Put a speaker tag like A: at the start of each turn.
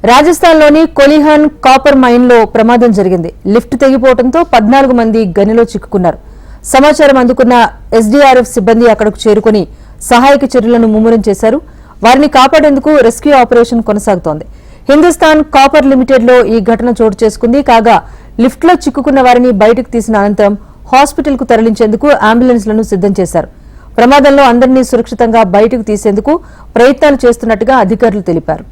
A: రాజస్థాన్లోని కొలిహాన్ కాపర్ మైన్లో ప్రమాదం జరిగింది. లిఫ్ట్ తెగిపోవడంతో 14 మంది గనిలో చిక్కుకున్నారు. సమాచారం అందుకున్న ఎస్డీఆర్ఎఫ్ సిబ్బంది అక్కడకు చేరుకుని సహాయక చర్యలను ముమ్మరం చేశారు. వారిని కాపాడేందుకు రెస్క్యూ ఆపరేషన్ కొనసాగుతోంది. హిందుస్థాన్ కాపర్ లిమిటెడ్ లో ఈ ఘటన చోటు చేసుకుంది. కాగా లిఫ్ట్ లో చిక్కుకున్న వారిని బయటకు తీసిన అనంతరం హాస్పిటల్ కు తరలించేందుకు అంబులెన్స్లను సిద్దం చేశారు. ప్రమాదంలో అందరినీ సురక్షితంగా బయటకు తీసేందుకు ప్రయత్నాలు చేస్తున్నట్టుగా అధికారులు తెలిపారు.